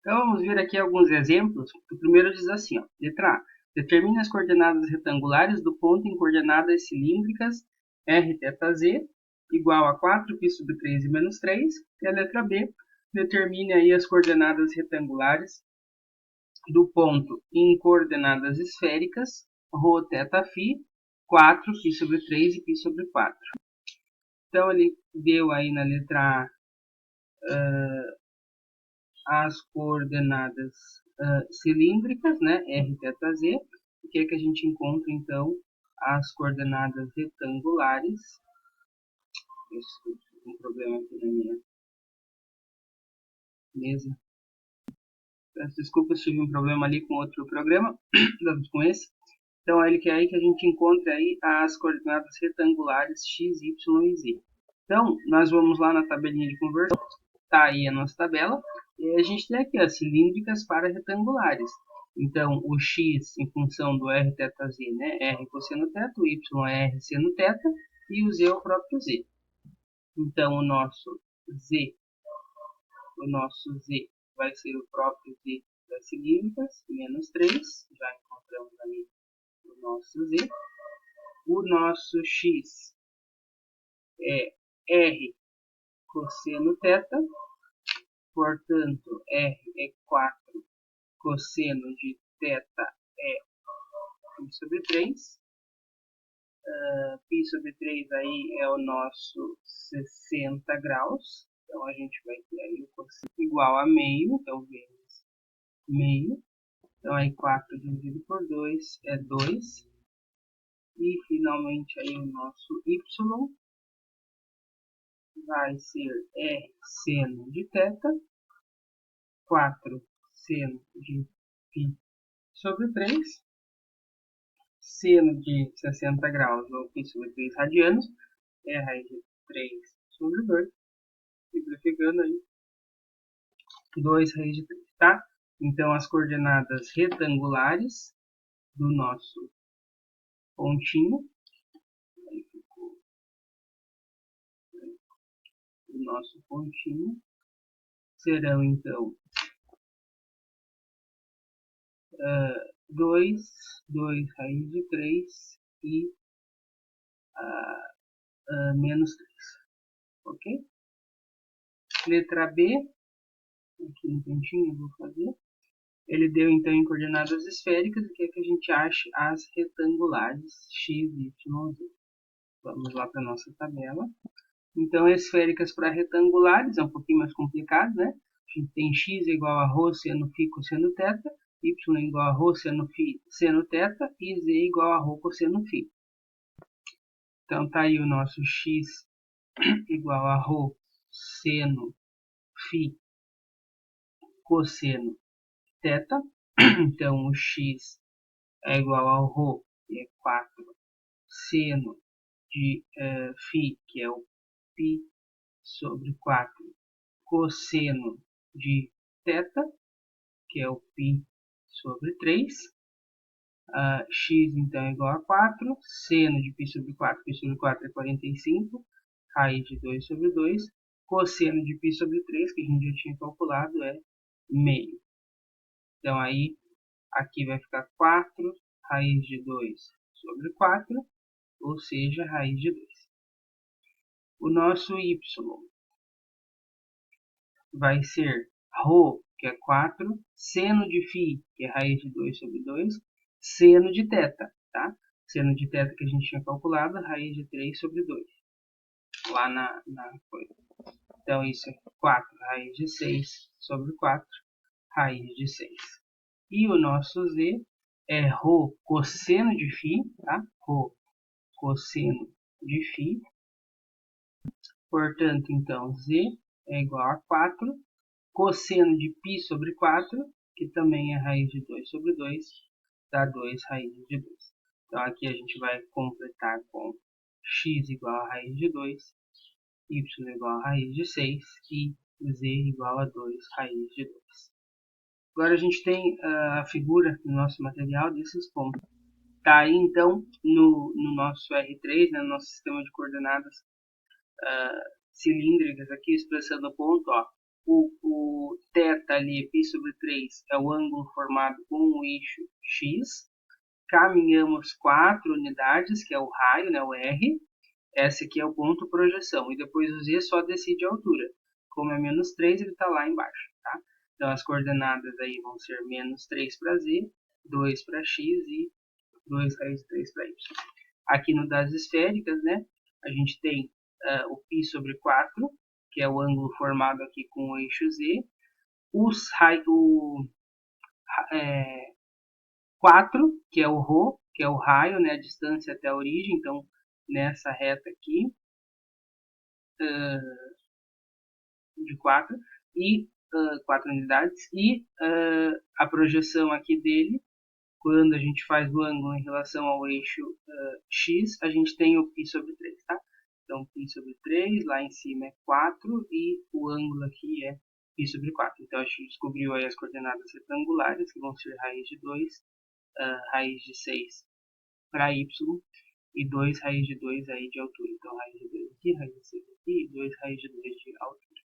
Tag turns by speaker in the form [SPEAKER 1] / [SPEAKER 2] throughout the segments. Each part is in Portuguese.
[SPEAKER 1] Então vamos ver aqui alguns exemplos. O primeiro diz assim, ó, letra A. Determine as coordenadas retangulares do ponto em coordenadas cilíndricas r θ z igual a 4π sobre 3 e menos 3. E a letra B. Determine aí as coordenadas retangulares do ponto em coordenadas esféricas ρ, θ, φ, 4π sobre 3 e π sobre 4. Então ele deu aí na letra A as coordenadas cilíndricas, né, r, θ, z. O que é que a gente encontra então as coordenadas retangulares? Estou com um problema aqui na minha mesa. Peço desculpas, tive um problema ali com outro programa, com esse. Então ele quer aí que a gente encontre aí as coordenadas retangulares x, y e z. Então nós vamos lá na tabelinha de conversão. Tá aí a nossa tabela. E a gente tem aqui as cilíndricas para retangulares. Então, o x em função do r θ z, né? R cosseno θ, o y é r seno θ e o z é o próprio z. Então, o nosso z vai ser o próprio z das cilíndricas, menos 3. Já encontramos ali o nosso z. O nosso x é r cosseno θ. Portanto, R é 4, cosseno de θ é π sobre 3. Π sobre 3 aí é o nosso 60 graus. Então, a gente vai ter aí o cosseno igual a meio, então vezes meio. Então, aí 4 dividido por 2 é 2. E, finalmente, aí o nosso y vai ser R seno de θ. 4 seno de π sobre 3, seno de 60 graus, ou π sobre 3 radianos, é a raiz de 3 sobre 2, simplificando aí, 2 raiz de 3, tá? Então, as coordenadas retangulares do nosso pontinho, aí ficou o nosso pontinho, serão, então, 2 raiz de 3 e menos 3, ok? Letra B, aqui no cantinho eu vou fazer. Ele deu então em coordenadas esféricas e quer que a gente ache as retangulares x, y, z. Vamos lá para a nossa tabela. Então, esféricas para retangulares é um pouquinho mais complicado, né? A gente tem x igual a ρ seno φ cosseno θ, y igual a ρ seno φ seno θ e z igual a ρ cosseno φ. Então, tá aí o nosso x igual a ρ seno φ cosseno θ. Então, o x é igual ao ρ, que é 4, seno de φ, que é o π sobre 4, cosseno de θ, que é o π sobre 3. X, então, é igual a 4, seno de π sobre 4 é 45, raiz de 2 sobre 2, cosseno de π sobre 3, que a gente já tinha calculado, é meio. Então, aí, aqui vai ficar 4 raiz de 2 sobre 4, ou seja, raiz de 2. O nosso y vai ser ρ, que é 4, seno de φ, que é raiz de 2 sobre 2, seno de θ, tá? Seno de θ que a gente tinha calculado, raiz de 3 sobre 2, lá na coisa. Então, isso é 4 raiz de 6 sobre 4, raiz de 6. E o nosso z é ρ cosseno de φ, tá? Ρ cosseno de φ. Portanto, então, z é igual a 4, cosseno de π sobre 4, que também é raiz de 2 sobre 2, dá 2 raízes de 2. Então, aqui a gente vai completar com x igual a raiz de 2, y igual a raiz de 6 e z igual a 2 raiz de 2. Agora a gente tem a figura no nosso material desses pontos. Tá aí, então, no nosso R3, né, no nosso sistema de coordenadas cilíndricas, aqui expressando o ponto, ó, o θ ali, π sobre 3, é o ângulo formado com o eixo x. Caminhamos 4 unidades, que é o raio, né, o R. Esse aqui é o ponto projeção. E depois o Z só decide a altura. Como é menos 3, ele está lá embaixo. Tá? Então as coordenadas aí vão ser menos 3 para Z, 2 para X e 2 raiz de 3 para Y. Aqui no das esféricas, né, a gente tem o π sobre 4, que é o ângulo formado aqui com o eixo Z. O 4, que é o ρ, que é o raio, né, a distância até a origem. Então, nessa reta aqui, de 4, e 4 unidades. E a projeção aqui dele, quando a gente faz o ângulo em relação ao eixo x, a gente tem o π sobre 3, tá? Então, π sobre 3, lá em cima é 4, e o ângulo aqui é π sobre 4. Então, a gente descobriu aí as coordenadas retangulares, que vão ser raiz de 2, raiz de 6 para y, e 2 raiz de 2 aí de altura. Então, raiz de 2 aqui, raiz de 6 aqui, e 2 raiz de 2 de altura.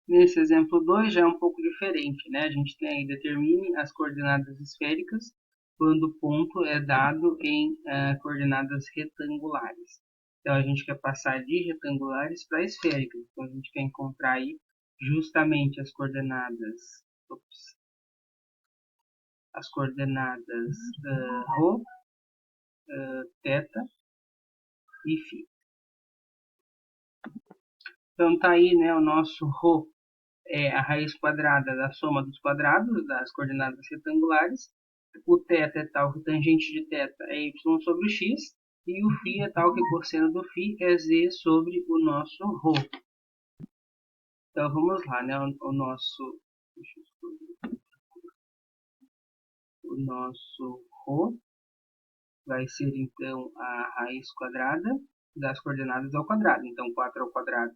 [SPEAKER 1] Nesse exemplo 2 já é um pouco diferente, né? A gente tem aí, determine as coordenadas esféricas quando o ponto é dado em coordenadas retangulares. Então, a gente quer passar de retangulares para esféricas. Então, a gente quer encontrar aí justamente as coordenadas, ρ, θ e φ. Então, tá aí, né, o nosso ρ é a raiz quadrada da soma dos quadrados das coordenadas retangulares. O θ é tal que tangente de θ é y sobre x. E o φ é tal que cosseno do φ é z sobre o nosso ρ. Então, vamos lá, né, o nosso ρ vai ser, então, a raiz quadrada das coordenadas ao quadrado. Então, 4 ao quadrado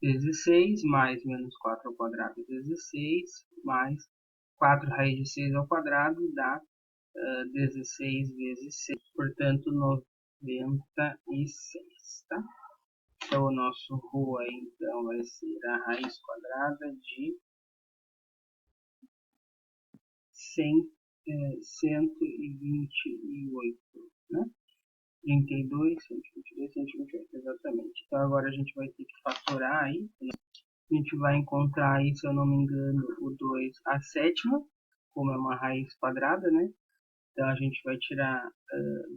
[SPEAKER 1] vezes 6, mais menos 4 ao quadrado vezes 6, mais 4 raiz de 6 ao quadrado dá 16 vezes 6, portanto 96, tá? Então o nosso ρ aí, então, vai ser a raiz quadrada de 128, né? 32, 122, 128, exatamente. Então agora a gente vai ter que fatorar aí. A gente vai encontrar aí, se eu não me engano, o 2 a sétima, como é uma raiz quadrada, né? Então a gente vai tirar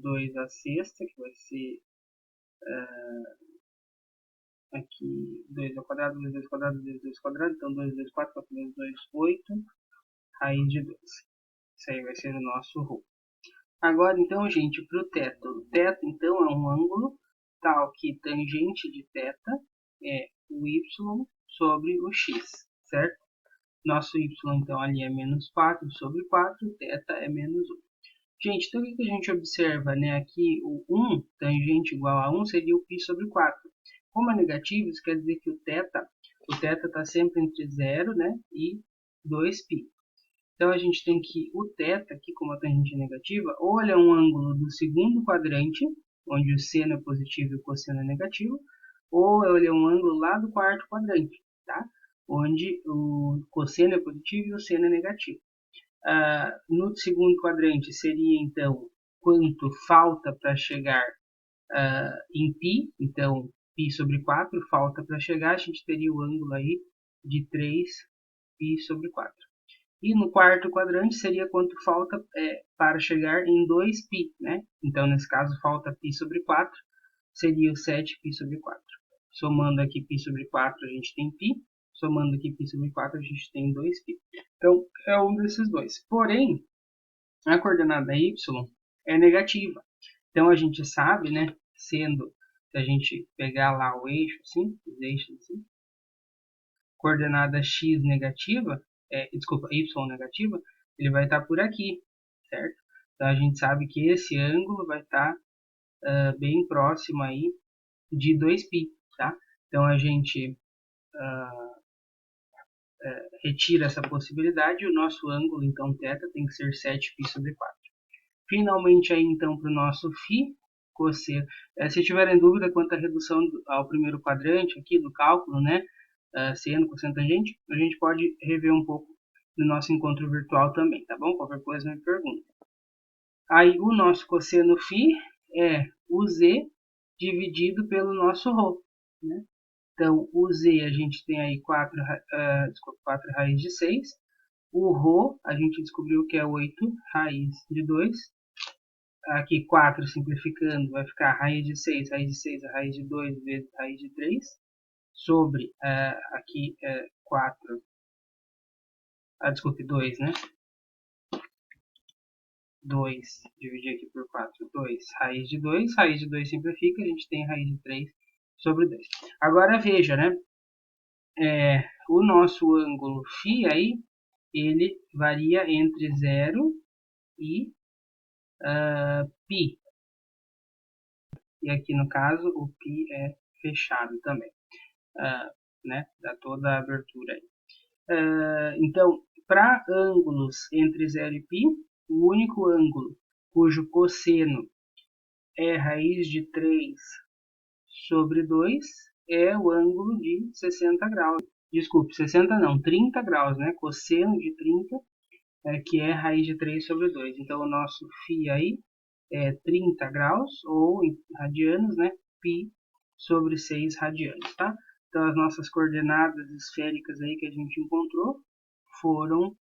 [SPEAKER 1] 2 a sexta, que vai ser aqui 2 ao quadrado, vezes 2 ao quadrado, vezes 2 ao quadrado. Então 2 vezes 4, 4 vezes 2, 8, raiz de 2. Isso aí vai ser o nosso ρ. Agora, então, gente, para o θ. O θ, então, é um ângulo tal que tangente de θ é o y sobre o x, certo? Nosso y, então, ali é menos 4 sobre 4, θ é menos 1. Gente, então o que a gente observa, né? Aqui o 1, tangente igual a 1, seria o π sobre 4. Como é negativo, isso quer dizer que o θ está sempre entre 0, né, e 2π. Então a gente tem que o θ, aqui como a tangente é negativa, ou ele é um ângulo do segundo quadrante, onde o seno é positivo e o cosseno é negativo, ou ele é um ângulo lá do quarto quadrante, tá? Onde o cosseno é positivo e o seno é negativo. No segundo quadrante seria, então, quanto falta para chegar em π, então π sobre 4 falta para chegar, a gente teria o ângulo aí de 3π sobre 4. E no quarto quadrante seria quanto falta para chegar em 2π, né? Então, nesse caso, falta π sobre 4, seria o 7π sobre 4. Somando aqui π sobre 4, a gente tem π. Somando aqui π sobre 4, a gente tem 2π. Então, é um desses dois. Porém, a coordenada y é negativa. Então, a gente sabe, né? Sendo, se a gente pegar lá o eixo, assim, os eixos assim, coordenada x negativa, desculpa, y negativa, ele vai estar por aqui, certo? Então a gente sabe que esse ângulo vai estar bem próximo aí de 2π, tá? Então a gente retira essa possibilidade e o nosso ângulo, então, θ, tem que ser 7π sobre 4. Finalmente aí, então, para o nosso φ, cosseno. Se tiverem dúvida quanto à redução ao primeiro quadrante aqui do cálculo, né? seno, cosseno, tangente, a gente pode rever um pouco no nosso encontro virtual também, tá bom? Qualquer coisa me pergunta. Aí o nosso cosseno φ é o z dividido pelo nosso ρ, né? Então, o z a gente tem aí 4 raiz de 6. O ρ a gente descobriu que é 8 raiz de 2. Aqui 4 simplificando vai ficar raiz de 6 a raiz de 2 vezes raiz de 3. Sobre aqui 4. Desculpe, 2, né? 2 dividir aqui por 4, 2 raiz de 2 simplifica, a gente tem raiz de 3 sobre 2. Agora veja, né? O nosso ângulo φ aí, ele varia entre 0 e π. E aqui no caso o π é fechado também, né? Dá toda a abertura aí. Então, para ângulos entre 0 e π, o único ângulo cujo cosseno é raiz de 3 sobre 2 é o ângulo de 60 graus. Desculpe, 60 não, 30 graus, né? Cosseno de 30, que é raiz de 3 sobre 2. Então, o nosso φ aí é 30 graus, ou em radianos, né? Π sobre 6 radianos, tá? Então, as nossas coordenadas esféricas aí que a gente encontrou foram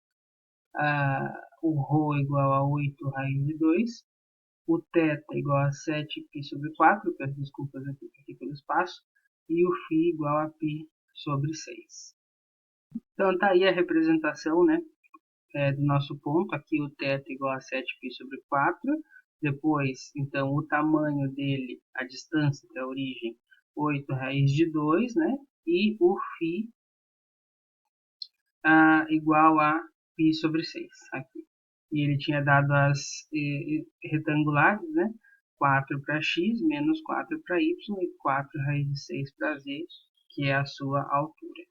[SPEAKER 1] o ρ igual a 8 raiz de 2, o θ igual a 7π sobre 4, peço desculpas aqui pelo espaço, e o φ igual a π sobre 6. Então, tá aí a representação, né, do nosso ponto. Aqui o θ igual a 7π sobre 4. Depois, então, o tamanho dele, a distância da origem, 8 raiz de 2, né? E o φ igual a π sobre 6, aqui. E ele tinha dado as retangulares, né? 4 para x, menos 4 para y e 4 raiz de 6 para z, que é a sua altura.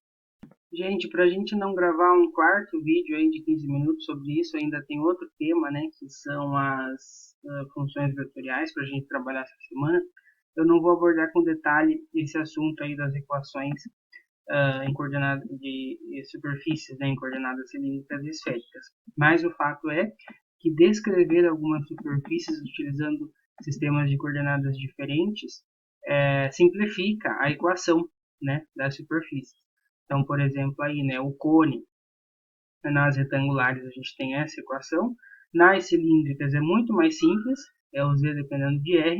[SPEAKER 1] Gente, para a gente não gravar um quarto vídeo aí de 15 minutos sobre isso, ainda tem outro tema, né? Que são as funções vetoriais para a gente trabalhar essa semana. Eu não vou abordar com detalhe esse assunto aí das equações em coordenadas de superfícies, né, em coordenadas cilíndricas e esféricas. Mas o fato é que descrever algumas superfícies utilizando sistemas de coordenadas diferentes simplifica a equação, né, das superfícies. Então, por exemplo, aí, né, o cone, nas retangulares a gente tem essa equação, nas cilíndricas é muito mais simples, é o z dependendo de r,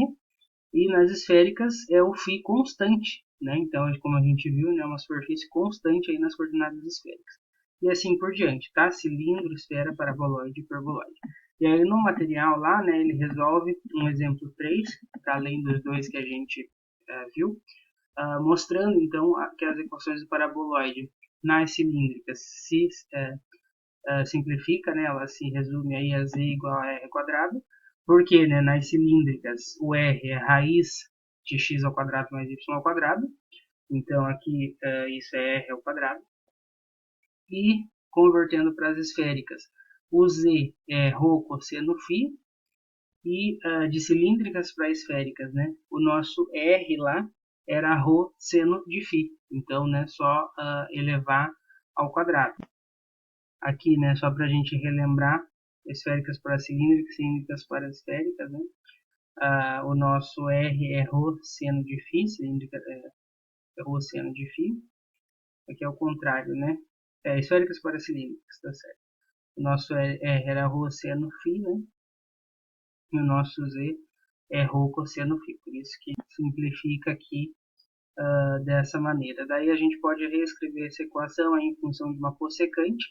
[SPEAKER 1] e nas esféricas é o φ constante, né? Então, como a gente viu, né, uma superfície constante aí nas coordenadas esféricas. E assim por diante, tá? Cilindro, esfera, paraboloide e hiperboloide. E aí no material lá, né, ele resolve um exemplo 3, tá? Além dos dois que a gente viu, mostrando então que as equações do paraboloide nas cilíndricas se simplifica, né? Ela se resume aí a z igual a r quadrado, porque, né, nas cilíndricas o r é raiz de x ao quadrado mais y ao quadrado, então aqui isso é r ao quadrado, e convertendo para as esféricas, o z é ρ cosseno φ, e de cilíndricas para esféricas, né, o nosso r lá era ρ seno de φ, então, né, só elevar ao quadrado. Aqui, né, só para a gente relembrar, esféricas para cilíndricas, cilíndricas para esféricas, né? O nosso R é ρ seno de φ, cilíndrica é ρ seno de φ. Aqui é o contrário, né? Esféricas para cilíndricas, tá certo. O nosso R era ρ seno φ, né? E o nosso Z é ρ cosseno φ, por isso que simplifica aqui dessa maneira. Daí a gente pode reescrever essa equação aí em função de uma cossecante,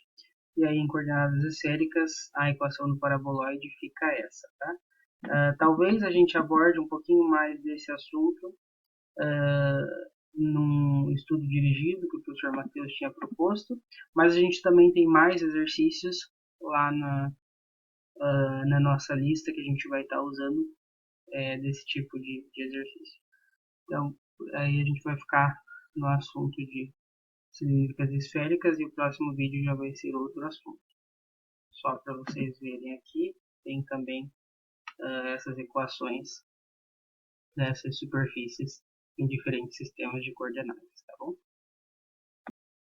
[SPEAKER 1] e aí em coordenadas esféricas a equação do paraboloide fica essa, tá? Talvez a gente aborde um pouquinho mais desse assunto num estudo dirigido que o professor Matheus tinha proposto, mas a gente também tem mais exercícios lá na nossa lista que a gente vai estar usando desse tipo de exercício. Então, aí a gente vai ficar no assunto de cilíndricas esféricas e o próximo vídeo já vai ser outro assunto. Só para vocês verem aqui, tem também essas equações dessas superfícies em diferentes sistemas de coordenadas, tá bom?